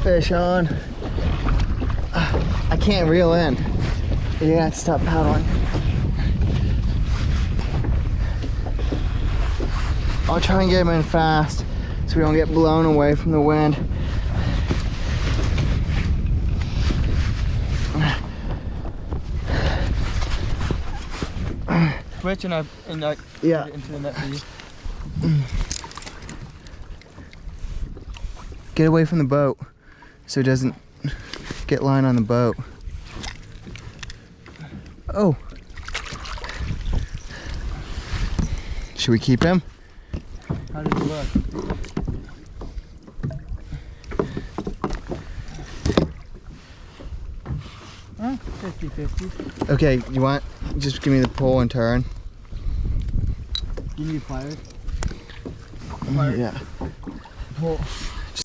fish on. I can't reel in. You're gonna have to stop paddling. I'll try and get him in fast so we don't get blown away from the wind. Switch and Yeah. get it into the net for you. Get away from the boat so it doesn't get line on the boat. Oh. Should we keep him? How does it look? Huh? 50-50. Okay, you want, just give me the pole and turn. You need pliers? Yeah. Pull.